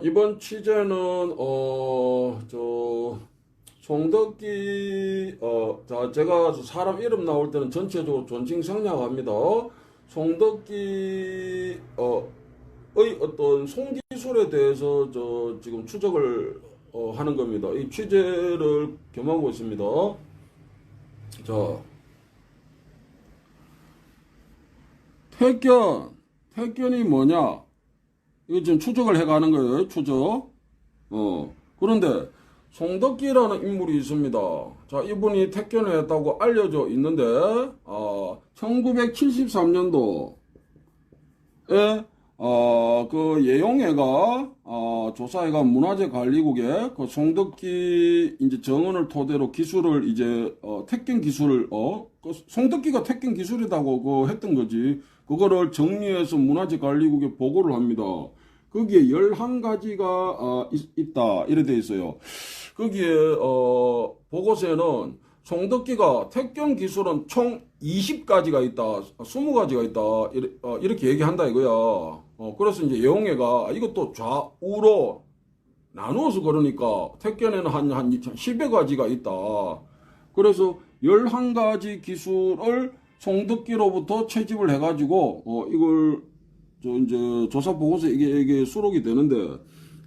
이번 취재는, 송덕기, 제가 사람 이름 나올 때는 전체적으로 존칭 생략합니다. 송덕기, 의 어떤 송기술에 대해서 지금 추적을, 하는 겁니다. 이 취재를 겸하고 있습니다. 자, 택견이 뭐냐? 이거 지금 추적을 해가는 거예요, 추적. 그런데, 송덕기라는 인물이 있습니다. 자, 이분이 택견을 했다고 알려져 있는데, 1973년도에, 그 예용회가, 조사회가 문화재관리국에 그 송덕기 이제 정언을 토대로 기술을 이제, 택견 기술을, 그 송덕기가 택견 기술이라고 그 했던 거지. 그거를 정리해서 문화재관리국에 보고를 합니다. 거기에 11가지가 있다 이래 돼 있어요. 거기에 보고서에는 송덕기가 택견 기술은 총 20가지가 있다, 20가지가 있다 이렇게 얘기한다 이거야. 그래서 이제 예용회가 이것도 좌우로 나누어서 그러니까 택견에는 한 10여 가지가 있다. 그래서 11가지 기술을 송덕기로부터 채집을 해가지고 이걸 이제 조사 보고서 이게 수록이 되는데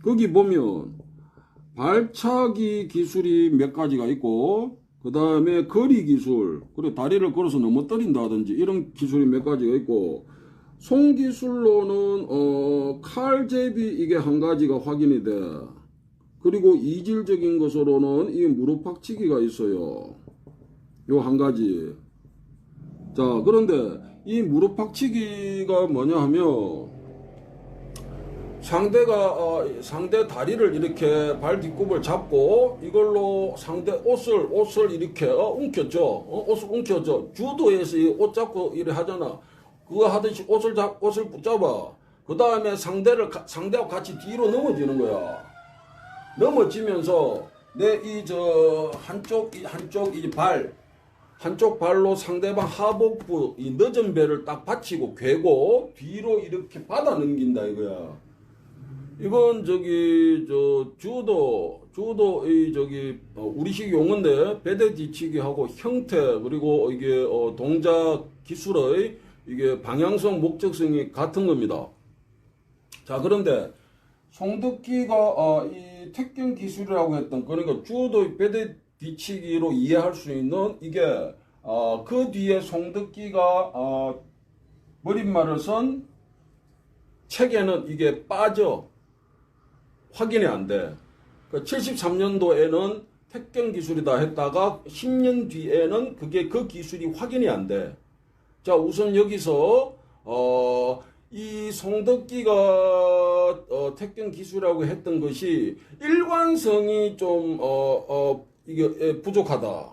거기 보면 발차기 기술이 몇 가지가 있고 그 다음에 거리 기술 그리고 다리를 걸어서 넘어뜨린다든지 이런 기술이 몇 가지가 있고 송기술로는 칼제비 이게 한 가지가 확인이 돼. 그리고 이질적인 것으로는 이 무릎팍치기가 있어요. 요 한 가지. 자, 그런데 이 무릎팍치기가 뭐냐 하면 상대 다리를 이렇게 발 뒤꿈을 잡고 이걸로 상대 옷을 이렇게 움켰죠. 옷을 움켰죠. 주도에서 이 옷 잡고 이래 하잖아. 그거 하듯이 옷을 붙잡아. 그 다음에 상대하고 같이 뒤로 넘어지는 거야. 넘어지면서 한쪽 발로 상대방 하복부 이 늦은 배를 딱 받치고 괴고 뒤로 이렇게 받아 넘긴다 이거야. 이건 주도의 우리식 용어인데 배대 뒤치기하고 형태 그리고 이게 동작 기술의 이게 방향성 목적성이 같은 겁니다. 자, 그런데 송덕기가 이 택견 기술이라고 했던 그러니까 주도의 배대 뒤치기로 이해할 수 있는 이게 그 뒤에 송덕기가 머릿말을 쓴 책에는 이게 빠져 확인이 안 돼. 73년도에는 택견 기술이다 했다가 10년 뒤에는 그 기술이 확인이 안 돼. 자, 우선 여기서 이 송덕기가 택견 기술이라고 했던 것이 일관성이 좀 이게 부족하다.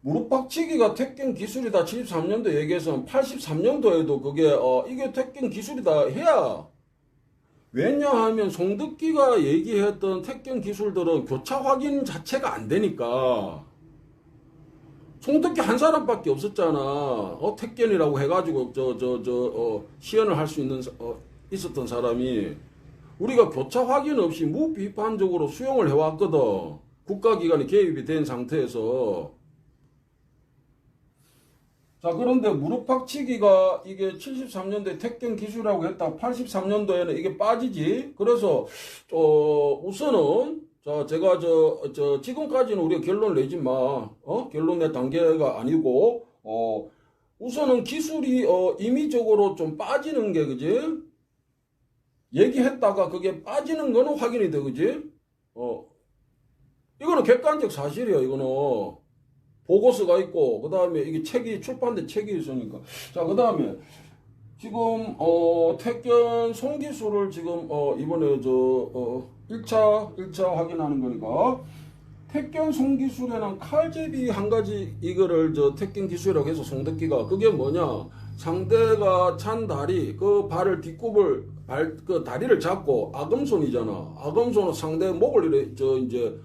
무릎박치기가 택견 기술이다 73년도 얘기해서 83년도에도 그게 이게 택견 기술이다 해야. 왜냐하면 송덕기가 얘기했던 택견 기술들은 교차 확인 자체가 안 되니까. 송덕기 한 사람밖에 없었잖아. 택견이라고 해가지고 시연을 할 수 있는 있었던 사람이 우리가 교차 확인 없이 무비판적으로 수용을 해왔거든. 국가기관이 개입이 된 상태에서. 자, 그런데 무릎팍치기가 이게 73년도에 택견 기술이라고 했다. 83년도에는 이게 빠지지. 그래서 우선은 제가 지금까지는 우리가 결론 내지 마. 결론 낼 단계가 아니고 우선은 기술이 임의적으로 좀 빠지는 게 그지? 얘기했다가 그게 빠지는 거는 확인이 돼 그지? 이거는 객관적 사실이야. 이거는 보고서가 있고 그 다음에 이게 출판된 책이 있으니까. 자, 그 다음에 지금 택견 송기술을 지금 이번에 1차 확인하는 거니까 택견 송기술에는 칼제비 한 가지 이거를 택견 기술이라고 해서 송덕기가 그게 뭐냐? 상대가 찬 다리 그 발을 뒷굽을 그 다리를 잡고 아금손이잖아. 아금손은 상대 목을 이제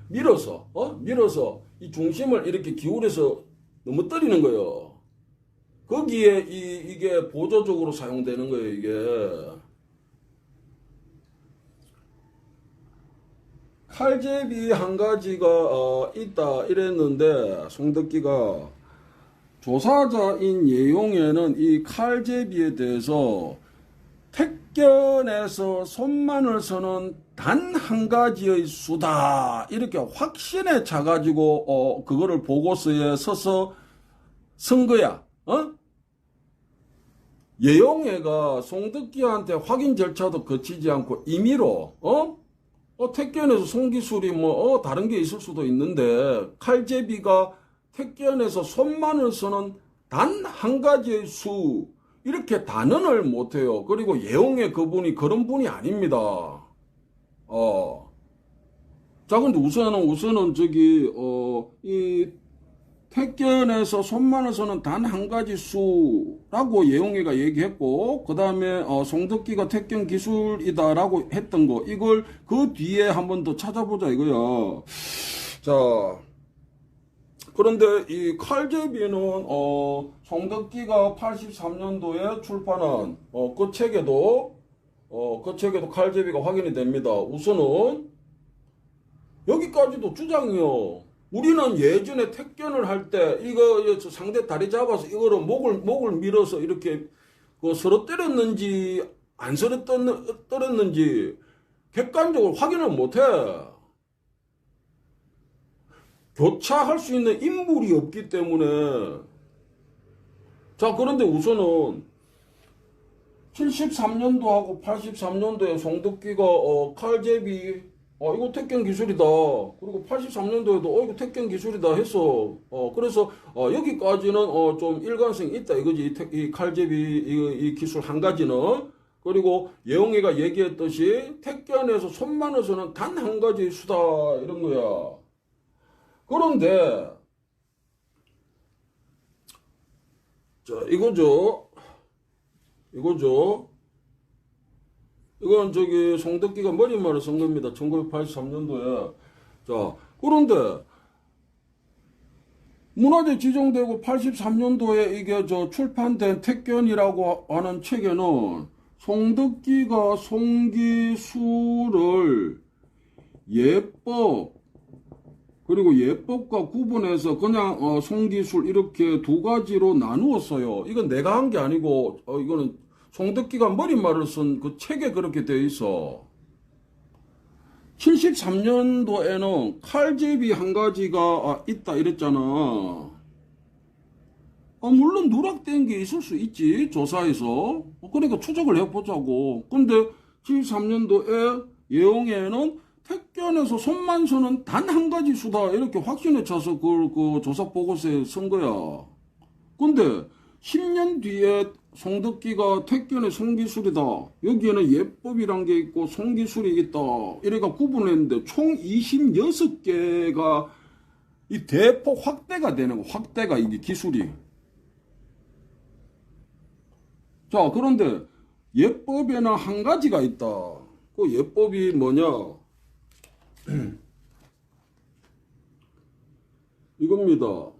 밀어서 이 중심을 이렇게 기울여서 넘어뜨리는 거예요. 거기에 이게 보조적으로 사용되는 거예요, 이게. 칼제비 한 가지가 있다 이랬는데 송덕기가 조사자인 예용에는 이 칼제비에 대해서 택견에서 손만을 서는 단 한 가지의 수다 이렇게 확신에 차가지고 그거를 보고서에 서서 쓴 거야. 예용애가 송덕기한테 확인 절차도 거치지 않고 임의로 택견에서 송기술이 다른 게 있을 수도 있는데 칼제비가 택견에서 손만을 서는 단 한 가지의 수 이렇게 단언을 못해요. 그리고 예용의 그분이 그런 분이 아닙니다. 자, 근데 우선은 이 택견에서 손만을 서는 단 한 가지 수라고 예용이가 얘기했고, 그 다음에 송덕기가 택견 기술이다라고 했던 거, 이걸 그 뒤에 한 번 더 찾아보자 이거야. 자, 그런데 이 칼제비는 송덕기가 83년도에 출판한 그 책에도 칼제비가 확인이 됩니다. 우선은 여기까지도 주장이요. 우리는 예전에 택견을 할 때 이거 상대 다리 잡아서 이거로 목을 밀어서 이렇게 서로 때렸는지 안 서로 때렸는지 객관적으로 확인을 못해. 교차할 수 있는 인물이 없기 때문에. 자, 그런데 우선은 73년도하고 83년도에 송덕기가 칼제비 이거 택견 기술이다. 그리고 83년도에도 이거 택견 기술이다 했어. 그래서 여기까지는 좀 일관성이 있다 이거지. 이 칼제비 이 기술 한 가지는. 그리고 예용이가 얘기했듯이 택견에서 손만을 서는 단 한 가지 수다 이런 거야. 그런데 자, 이거죠. 이건 송덕기가 머릿말을 쓴 겁니다. 1983년도에. 자, 그런데 문화재 지정되고 83년도에 이게 출판된 택견이라고 하는 책에는 송덕기가 송기술을 예법 그리고 예법과 구분해서 그냥 송기술 이렇게 두 가지로 나누었어요. 이건 내가 한 게 아니고 이거는 송덕기가 머릿말을 쓴 그 책에 그렇게 되어 있어. 73년도에는 칼제비 한 가지가 있다 이랬잖아. 물론 누락된 게 있을 수 있지, 조사에서. 그러니까 추적을 해보자고. 근데 73년도에 예용에는 택견에서 손만 서는 단 한 가지 수다 이렇게 확신에 차서 그 조사 보고서에 쓴 거야. 근데 10년 뒤에 송덕기가 택견의 송기술이다. 여기에는 예법이란 게 있고 송기술이 있다. 이래가 구분했는데 총 26개가 이 대폭 확대가 되는 거. 확대가 이게 기술이. 자, 그런데 예법에는 한 가지가 있다. 그 예법이 뭐냐? 이겁니다.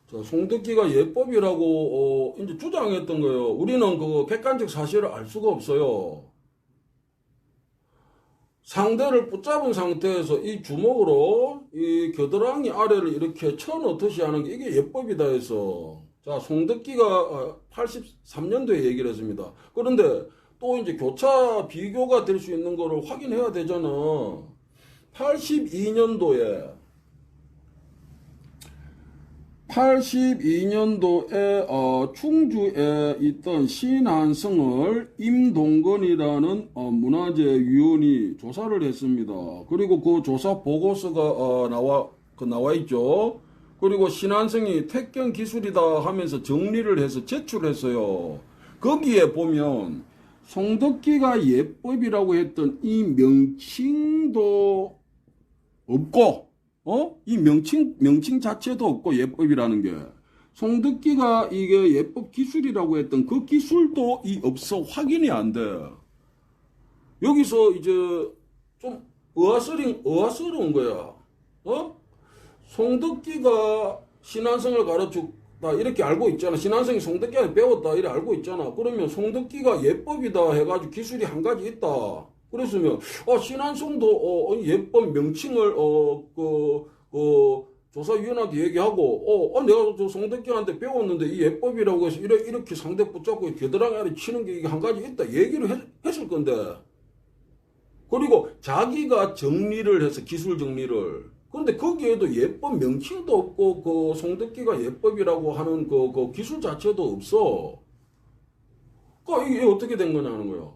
자, 송덕기가 예법이라고 이제 주장했던 거예요. 우리는 그 객관적 사실을 알 수가 없어요. 상대를 붙잡은 상태에서 이 주먹으로 이 겨드랑이 아래를 이렇게 쳐넣듯이 하는 게 이게 예법이다 해서. 자, 송덕기가 83년도에 얘기를 했습니다. 그런데 또 이제 교차 비교가 될 수 있는 거를 확인해야 되잖아. 82년도에 충주에 있던 신한성을 임동건이라는 문화재위원이 조사를 했습니다. 그리고 그 조사 보고서가 나와 있죠. 그리고 신한성이 택견 기술이다 하면서 정리를 해서 제출했어요. 거기에 보면 송덕기가 예법이라고 했던 이 명칭도 없고, 이 명칭 자체도 없고, 예법이라는 게. 송덕기가 이게 예법 기술이라고 했던 그 기술도 없어. 확인이 안 돼. 여기서 이제 좀 의아스러운 거야. 송덕기가 신한성을 가르쳤다. 이렇게 알고 있잖아. 신한성이 송덕기한테 배웠다. 이렇게 알고 있잖아. 그러면 송덕기가 예법이다 해가지고 기술이 한 가지 있다. 그랬으면 신한성도 예법 명칭을 조사위원한테 얘기하고 내가 저 송덕기한테 배웠는데 이 예법이라고 해서 이렇게 상대 붙잡고 겨드랑이 아래 치는 게 이게 한 가지 있다 얘기를 했을 건데, 그리고 자기가 정리를 해서 기술 정리를, 근데 거기에도 예법 명칭도 없고 그 송덕기가 예법이라고 하는 그 기술 자체도 없어. 그러니까 이게 어떻게 된 거냐는 거야.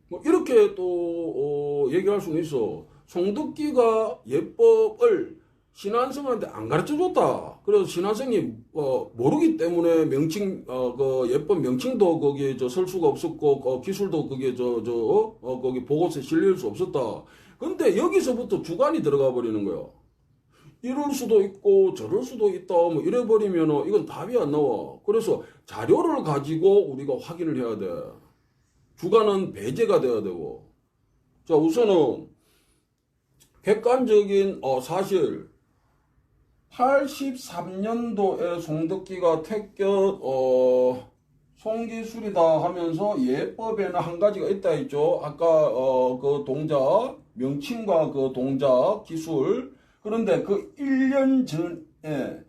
뭐 이렇게 또 얘기할 수는 있어. 송덕기가 예법을 신한성한테 안 가르쳐 줬다. 그래서 신한성이 모르기 때문에 명칭 그 예법 명칭도 거기에 설 수가 없었고 기술도 거기에 거기 보고서에 실릴 수 없었다. 근데 여기서부터 주관이 들어가 버리는 거야. 이럴 수도 있고 저럴 수도 있다. 뭐 이래 버리면 이건 답이 안 나와. 그래서 자료를 가지고 우리가 확인을 해야 돼. 주관은 배제가 돼야 되고. 자, 우선은 객관적인 사실 83년도에 송덕기가 택견 송기술이다 하면서 예법에는 한 가지가 있다 했죠. 아까 그 동작 명칭과 그 동작 기술. 그런데 그 1년 전에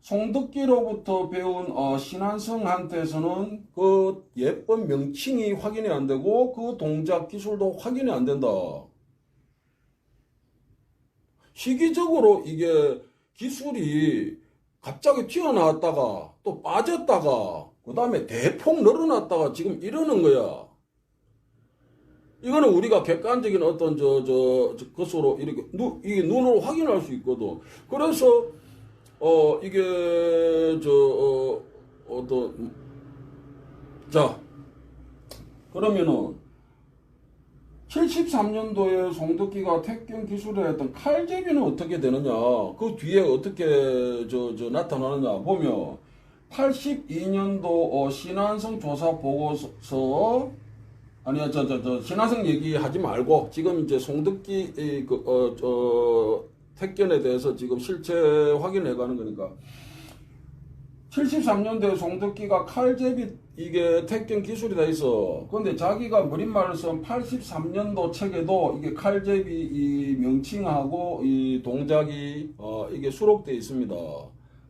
송덕기로부터 배운 신한성한테서는 그 예법 명칭이 확인이 안 되고 그 동작 기술도 확인이 안 된다. 시기적으로 이게 기술이 갑자기 튀어나왔다가 또 빠졌다가 그 다음에 대폭 늘어났다가 지금 이러는 거야. 이거는 우리가 객관적인 어떤 것으로 이렇게 이게 눈으로 확인할 수 있거든. 그래서 이게 자, 그러면은 73년도에 송덕기가 택견 기술에 했던 칼제비는 어떻게 되느냐, 그 뒤에 어떻게 나타나느냐 보면 82년도 신한성 조사 보고서 아니야 신한성 얘기하지 말고 지금 이제 송덕기 택견에 대해서 지금 실체 확인해 가는 거니까 73년도에 송덕기가 칼제비 이게 택견 기술이 다 있어. 근데 자기가 머릿말을 쓴 83년도 책에도 이게 칼제비 이 명칭하고 이 동작이 이게 수록되어 있습니다.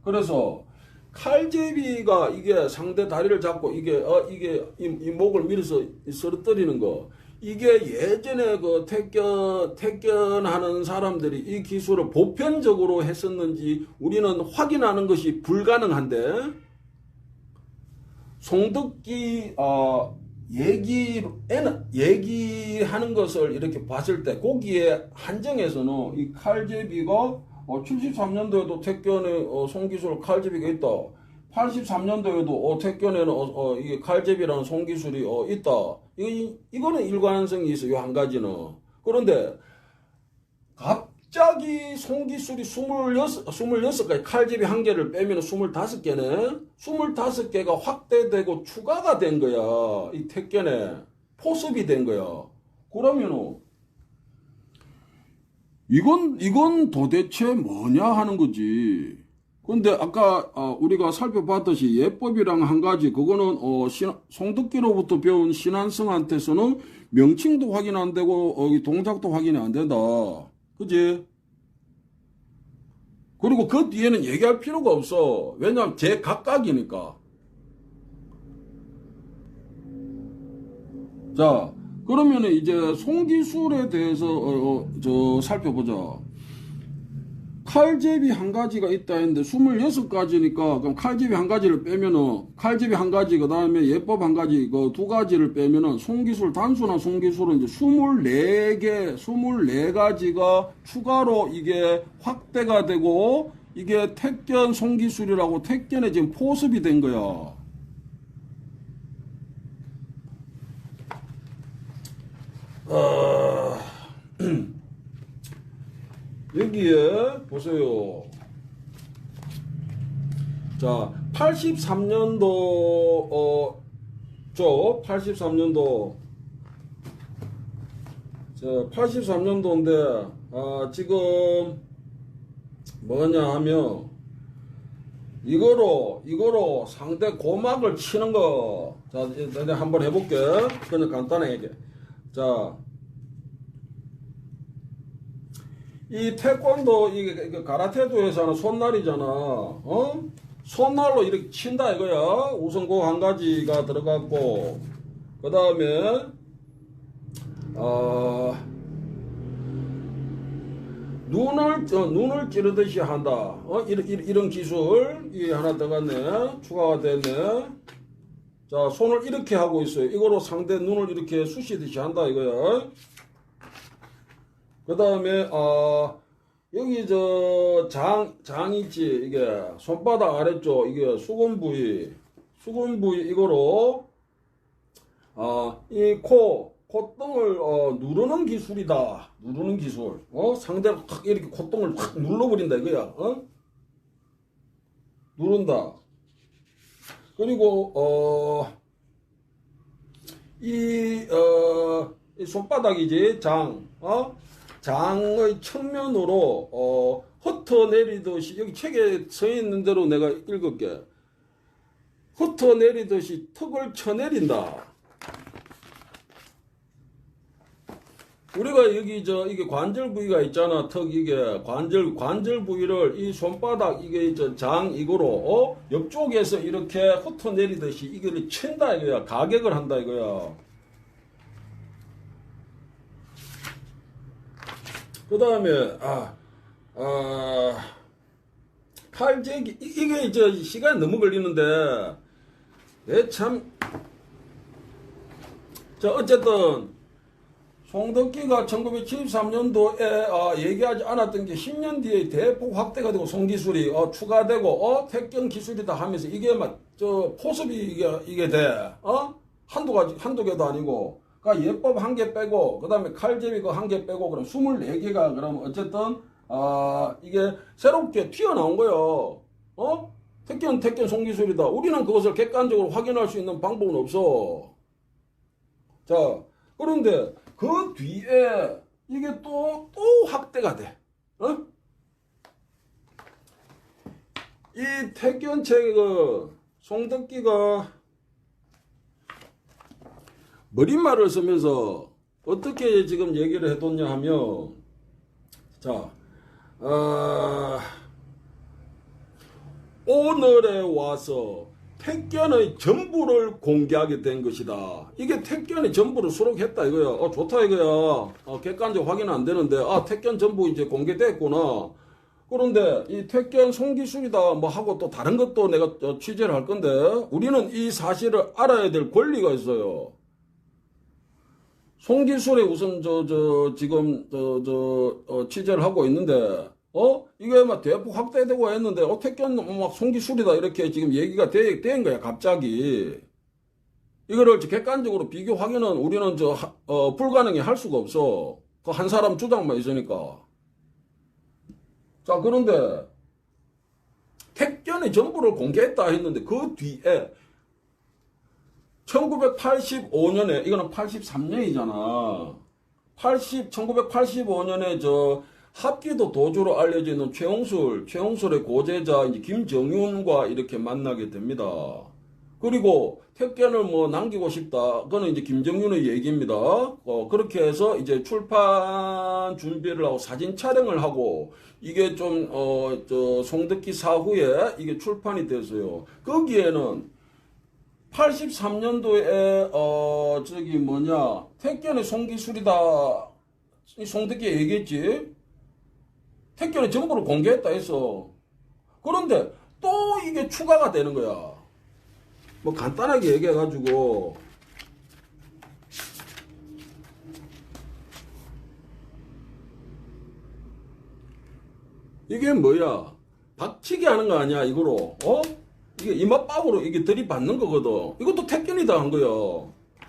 그래서 칼제비가 이게 상대 다리를 잡고 이게 이 목을 밀어서 쓰러뜨리는 거, 이게 예전에 그 택견하는 사람들이 이 기술을 보편적으로 했었는지 우리는 확인하는 것이 불가능한데, 송덕기 얘기하는 것을 이렇게 봤을 때 거기에 한정해서는 이 칼제비가 73년도에도 택견에 송기술 칼제비가 있다. 83년도에도 택견에는 이게 칼제비라는 송기술이 있다. 이거는 일관성이 있어. 요 한 가지는. 그런데 갑자기 송기술이 26가지, 칼제비 한 개를 빼면 25개네. 25개가 확대되고 추가가 된 거야. 이 택견에 포섭이 된 거야. 그러면은 이건 도대체 뭐냐 하는 거지. 근데 아까 우리가 살펴봤듯이 예법이랑 한 가지, 그거는 송덕기로부터 배운 신한성한테서는 명칭도 확인 안 되고 동작도 확인이 안 된다. 그지? 그리고 그 뒤에는 얘기할 필요가 없어. 왜냐하면 제각각이니까. 자, 그러면 이제 송기술에 대해서 살펴보자. 칼제비 한 가지가 있다 했는데 26가지니까 그럼 칼제비 한 가지를 빼면은 칼제비 한 가지, 그 다음에 예법 한 가지, 그 두 가지를 빼면은 송기술, 단순한 송기술은 이제 24가지가 추가로 이게 확대가 되고 이게 택견 송기술이라고 택견에 지금 포섭이 된 거야. 여기에 보세요. 자, 83년도 83년도 자, 83년도인데 지금 뭐냐 하면 이거로 상대 고막을 치는 거. 자, 내가 한번 해볼게. 그냥 간단하게. 자, 이 태권도, 이게 가라테도에서 하는 손날이잖아. 어? 손날로 이렇게 친다 이거야. 우선 그 한 가지가 들어갔고, 그 다음에, 눈을 찌르듯이 한다. 이런 기술, 이게 하나 들어갔네. 추가가 됐네. 자, 손을 이렇게 하고 있어요. 이거로 상대 눈을 이렇게 쑤시듯이 한다 이거야. 그 다음에, 여기 장 있지. 이게 손바닥 아래쪽, 이게 수건 부위, 이거로, 이 콧등을, 누르는 기술이다. 누르는 기술. 상대를 탁 이렇게 콧등을 탁 눌러버린다 이거야. 누른다. 그리고, 이 손바닥이지, 장의 측면으로, 흩어내리듯이, 여기 책에 써 있는 대로 내가 읽을게. 흩어내리듯이 턱을 쳐내린다. 우리가 여기 이게 관절 부위가 있잖아. 턱 이게 관절 부위를 이 손바닥 이게 장 이거로 옆쪽에서 이렇게 흩어내리듯이 이걸 친다 이거야. 가격을 한다 이거야. 그 다음에 칼재기 이게 시간이 너무 걸리는데 어쨌든 송덕기가 1973년도에 얘기하지 않았던 게 10년 뒤에 대폭 확대가 되고 송기술이 추가되고 택견 기술이다 하면서 이게 막 포섭이 이게 돼. 한두 개도 아니고. 그러니까 예법 한 개 빼고 그다음에 칼제비 그 한 개 빼고 그럼 24개가 그럼 어쨌든 이게 새롭게 튀어나온 거예요. 택견 송기술이다. 우리는 그것을 객관적으로 확인할 수 있는 방법은 없어. 자, 그런데 그 뒤에 이게 또 확대가 돼. 이 택견책 송덕기가 머릿말을 쓰면서 어떻게 지금 얘기를 해뒀냐 하면, 자, 오늘에 와서 택견의 전부를 공개하게 된 것이다. 이게 택견의 전부를 수록했다 이거야. 좋다 이거야. 객관적 확인은 안 되는데, 택견 전부 이제 공개됐구나. 그런데 이 택견 송기술이다 뭐 하고 또 다른 것도 내가 취재를 할 건데, 우리는 이 사실을 알아야 될 권리가 있어요. 송기술에 우선 지금 취재를 하고 있는데, 이게 막 대폭 확대되고 했는데, 택견 막 송기술이다 이렇게 지금 얘기가 된 거야 갑자기. 이거를 객관적으로 비교 확인은 우리는 불가능해 할 수가 없어. 그 한 사람 주장만 있으니까. 자, 그런데 택견의 전부를 공개했다 했는데 그 뒤에 1985년에, 이거는 83년이잖아. 1985년에 합기도 도주로 알려져 있는 최홍술의 고제자 이제 김정윤과 이렇게 만나게 됩니다. 그리고 택견을 뭐 남기고 싶다. 그거는 이제 김정윤의 얘기입니다. 그렇게 해서 이제 출판 준비를 하고 사진 촬영을 하고 이게 송덕기 사후에 이게 출판이 됐어요. 거기에는 83년도에 택견의 송기술이다. 송덕기 얘기했지. 택견의 정보를 공개했다 했어. 그런데 또 이게 추가가 되는 거야. 뭐 간단하게 얘기해가지고, 이게 뭐야? 박치기 하는 거 아니야 이거로? 이게 이맛밥으로 이게 들이받는 거거든. 이것도 택견이다 한 거야.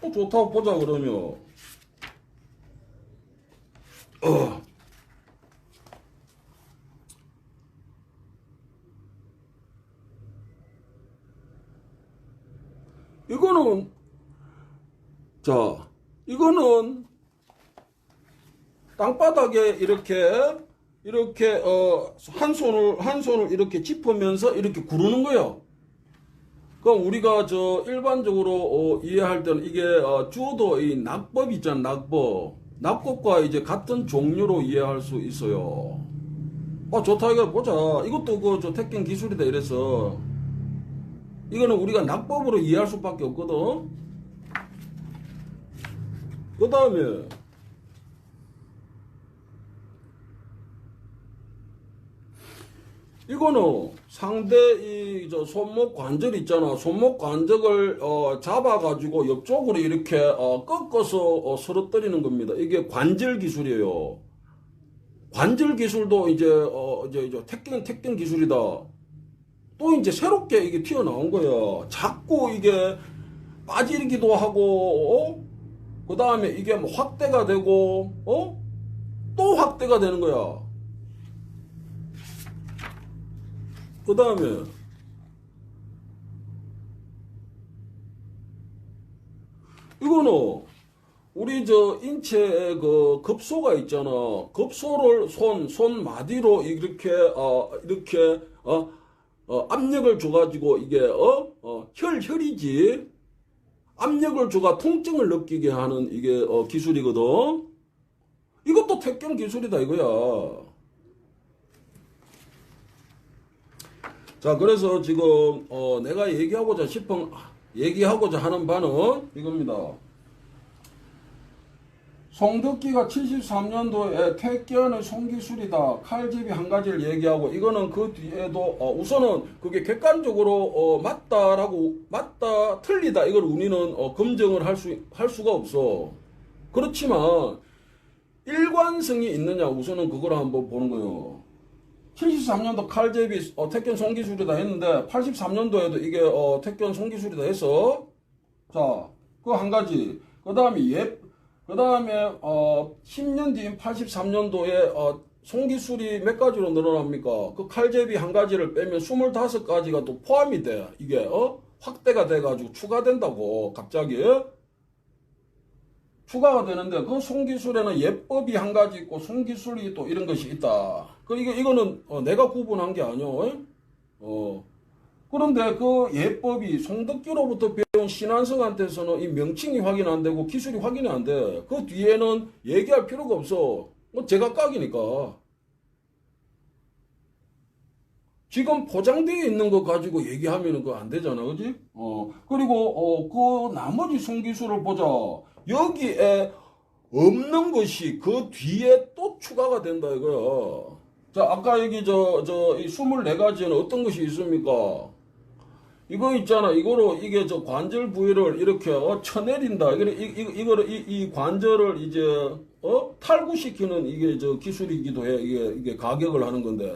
좋다고 보자 그러면. 이거는 땅바닥에 이렇게 이렇게 한 손을 이렇게 짚으면서 이렇게 구르는 거예요. 그럼 우리가 일반적으로 이해할 때는 이게 주어도 이 낙법 있잖아. 낙법과 이제 같은 종류로 이해할 수 있어요. 좋다 이거 보자. 이것도 택견 기술이다 이래서 이거는 우리가 낙법으로 이해할 수밖에 없거든. 그 다음에 이거는 상대 손목 관절 있잖아. 손목 관절을 잡아가지고 옆쪽으로 이렇게 꺾어서 쓰러뜨리는 겁니다. 이게 관절 기술이에요. 관절 기술도 이제 택견 기술이다. 또 이제 새롭게 이게 튀어나온 거야. 자꾸 이게 빠지기도 하고, 그 다음에 이게 뭐 확대가 되고, 또 확대가 되는 거야. 그 다음에, 이거는, 우리 인체에 급소가 있잖아. 급소를 손 마디로 이렇게, 압력을 줘가지고 이게, 혈이지. 압력을 줘가 통증을 느끼게 하는 이게, 기술이거든. 이것도 택견 기술이다 이거야. 자, 그래서 지금, 내가 얘기하고자 하는 바는 이겁니다. 송덕기가 73년도에 택견의 손기술이다. 칼집이 한 가지를 얘기하고, 이거는 그 뒤에도, 우선은 그게 객관적으로, 맞다, 틀리다. 이걸 우리는, 검증을 할 수가 없어. 그렇지만, 일관성이 있느냐. 우선은 그걸 한번 보는 거예요. 73년도 칼제비 택견 손기술이다 했는데 83년도에도 이게 택견 손기술이다 했어. 자, 그 한 가지. 그 다음에 10년 뒤인 83년도에 손기술이 몇 가지로 늘어납니까? 그 칼제비 한 가지를 빼면 25가지가 또 포함이 돼. 이게 확대가 돼가지고 추가된다고 갑자기. 추가가 되는데 그 손기술에는 예법이 한 가지 있고 손기술이 또 이런 것이 있다. 이거는 내가 구분한 게 아니오. 그런데 그 예법이 송덕기로부터 배운 신한성한테서는 이 명칭이 확인 안 되고 기술이 확인이 안 돼. 그 뒤에는 얘기할 필요가 없어. 제각각이니까. 지금 포장되어 있는 거 가지고 얘기하면 그거 안 되잖아. 그지? 그리고 그 나머지 손기술을 보자. 여기에 없는 것이 그 뒤에 또 추가가 된다 이거야. 자, 아까 여기 이 24가지에는 어떤 것이 있습니까? 이거 있잖아. 이게 관절 부위를 이렇게 쳐내린다. 이 관절을 이제 탈구시키는 이게 기술이기도 해. 이게 가격을 하는 건데.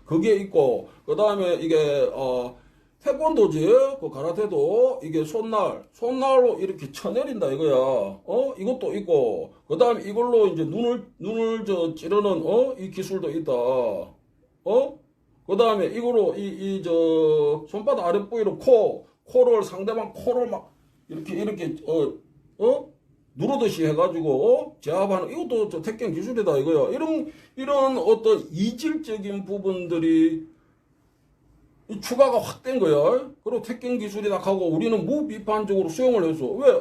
그게 있고, 그 다음에 이게 태권도지, 그 가라테도 이게 손날로 이렇게 쳐내린다 이거야. 이것도 있고, 그 다음에 이걸로 이제 눈을 찌르는 이 기술도 있다. 그 다음에 이거로 손바닥 아랫부위로 코를 상대방 코를 막 이렇게 누르듯이 해가지고 제압하는 이것도 택견 기술이다 이거야. 이런 어떤 이질적인 부분들이 추가가 확 된 거야. 그리고 택견 기술이다 하고 우리는 무비판적으로 수용을 해서 왜?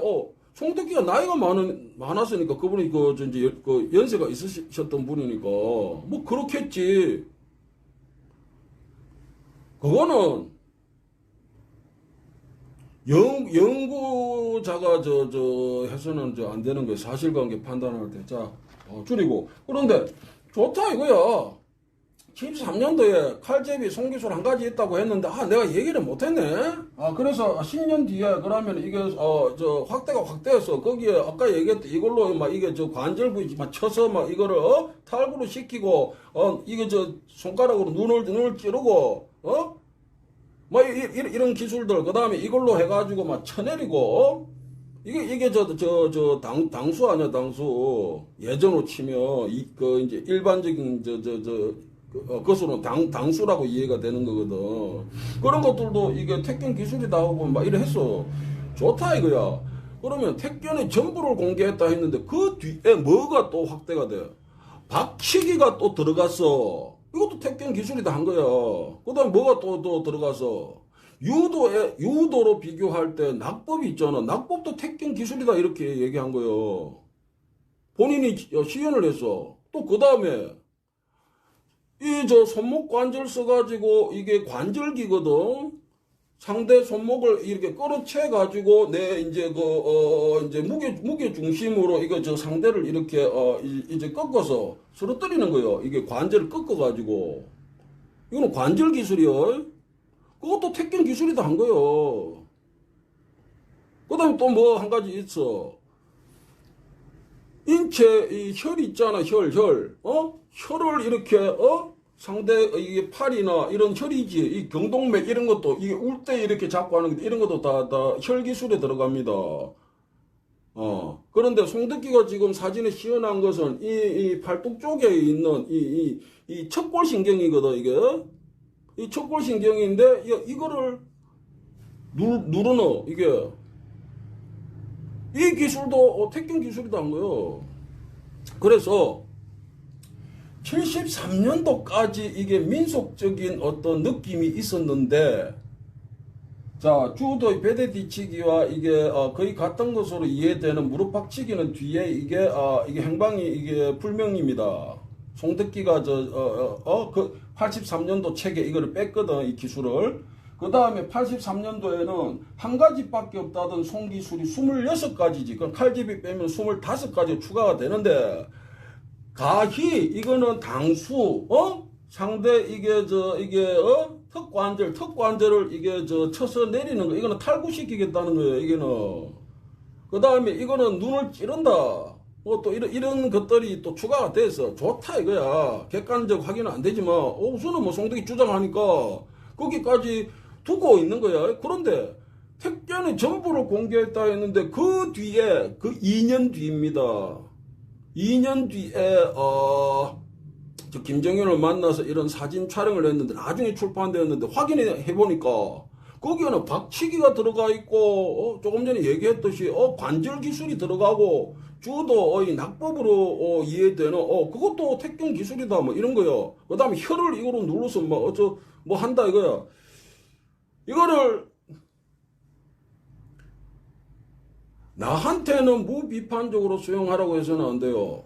송덕기가 나이가 많았으니까 그분이 그 연세가 있으셨던 분이니까 뭐 그렇겠지. 그거는 연구자가 해서는 안 되는 거예요. 사실관계 판단할 때. 자, 줄이고. 그런데 좋다 이거야. 73년도에 칼제비 손기술 한 가지 있다고 했는데 내가 얘기를 못했네. 그래서 10년 뒤에 그러면 이게 확대가 확대해서 거기에 아까 얘기했던 이걸로 막 이게 관절 부위 막 쳐서 막 이거를 탈구로 시키고 이게 손가락으로 눈을 찌르고 뭐 이런 기술들 그 다음에 이걸로 해가지고 막 쳐내리고 이게 당수 아니야 당수. 예전으로 치면 이제 일반적인 그것으로 당수라고 이해가 되는 거거든. 그런 것들도 이게 택견 기술이다 하고 막 이래 했어. 좋다 이거야. 그러면 택견의 전부를 공개했다 했는데 그 뒤에 뭐가 또 확대가 돼? 박치기가 또 들어갔어. 이것도 택견 기술이다 한 거야. 그 다음에 뭐가 또 들어가서 유도로 비교할 때 낙법이 있잖아. 낙법도 택견 기술이다 이렇게 얘기한 거예요. 본인이 시연을 했어. 또 그 다음에 이 손목 관절 써가지고 이게 관절기거든. 상대 손목을 이렇게 끌어채 가지고 내 이제 이제 무게 중심으로 이거 상대를 이렇게 이제 꺾어서 쓰러뜨리는 거예요. 이게 관절을 꺾어 가지고 이거는 관절 기술이요. 그것도 택견 기술이다 한 거예요. 그다음에 또 뭐 한 가지 있어. 인체 이 혈 있잖아. 혈을 이렇게 상대 이게 팔이나 이런 혈이지 이 경동맥 이런 것도 이게 울 때 이렇게 잡고 하는 이런 것도 다 혈 기술에 들어갑니다. 그런데 송덕기가 지금 사진에 시연한 것은 이 팔뚝 쪽에 있는 이 척골신경이거든. 이게 이 척골신경인데 이거를 누르는 이게 이 기술도 택견 기술이다 한 거예요. 그래서 73년도까지 이게 민속적인 어떤 느낌이 있었는데, 자, 주도의 배대 뒤치기와 이게 거의 같은 것으로 이해되는 무릎 박치기는 뒤에 이게 행방이 이게 불명입니다. 송덕기가 그 83년도 책에 이거를 뺐거든, 이 기술을. 그 다음에 83년도에는 한 가지밖에 없다던 송기술이 26가지지. 그럼 칼집이 빼면 25가지 추가가 되는데, 가히 이거는 당수 상대 이게 턱관절을 이게 쳐서 내리는 거 이거는 탈구시키겠다는 거예요. 이게는 그 다음에 이거는 눈을 찌른다. 또 이런 것들이 또 추가가 돼서 좋다 이거야. 객관적 확인은 안 되지만 우선은 뭐 송덕이 주장하니까 거기까지 두고 있는 거야. 그런데 택견의 전부를 공개했다 했는데 그 뒤에 그 2년 뒤입니다. 2년 뒤에 저 김정현을 만나서 이런 사진 촬영을 했는데 나중에 출판되었는데 확인해 보니까 거기에는 박치기가 들어가 있고 조금 전에 얘기했듯이 관절 기술이 들어가고 주도 이 낙법으로 이해되는 그것도 택견 기술이다 뭐 이런 거요. 그다음에 혀를 이거로 눌러서 뭐 한다 이거야. 이거를 나한테는 무비판적으로 수용하라고 해서는 안 돼요.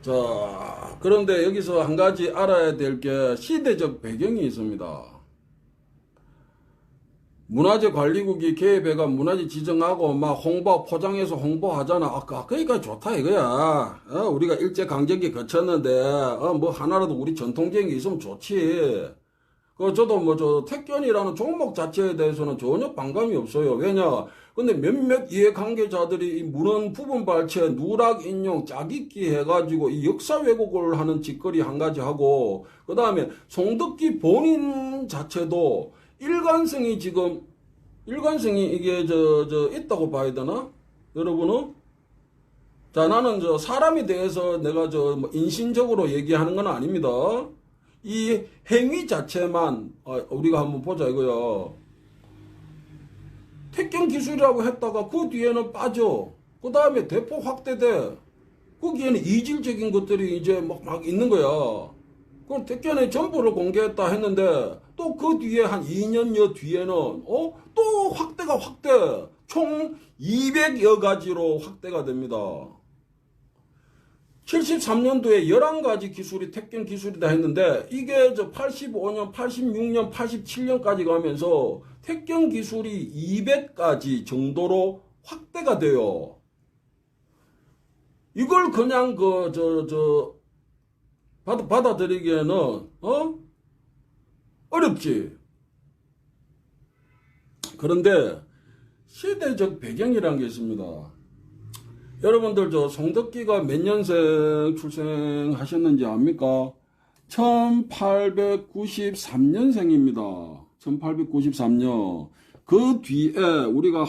자, 그런데 여기서 한 가지 알아야 될 게 시대적 배경이 있습니다. 문화재 관리국이 개입해가 문화재 지정하고 막 포장해서 홍보하잖아. 그러니까 좋다 이거야. 우리가 일제강점기 거쳤는데 뭐 하나라도 우리 전통적인 게 있으면 좋지. 저도 택견이라는 종목 자체에 대해서는 전혀 반감이 없어요. 왜냐? 근데 몇몇 이해관계자들이 이 문헌 부분 발췌, 누락 인용, 짜깁기 해가지고 이 역사 왜곡을 하는 짓거리 한 가지 하고, 그 다음에 송덕기 본인 자체도 일관성이 이게 있다고 봐야 되나? 여러분은? 자, 나는 사람에 대해서 내가 뭐 인신적으로 얘기하는 건 아닙니다. 이 행위 자체만 우리가 한번 보자 이거야. 택견 기술이라고 했다가 그 뒤에는 빠져. 그 다음에 대폭 확대돼. 거기에는 이질적인 것들이 이제 막 있는 거야. 그 택견의 전부를 공개했다 했는데 또 그 뒤에 한 2년여 뒤에는 또 확대. 총 200여 가지로 확대가 됩니다. 73년도에 11가지 기술이 택견 기술이다 했는데 이게 85년, 86년, 87년까지 가면서 택견 기술이 200가지 정도로 확대가 돼요. 이걸 그냥 받아들이기에는 어렵지. 그런데 시대적 배경이라는 게 있습니다. 여러분들 송덕기가 몇 년생 출생하셨는지 압니까? 1893년생입니다. 1893년. 그 뒤에 우리가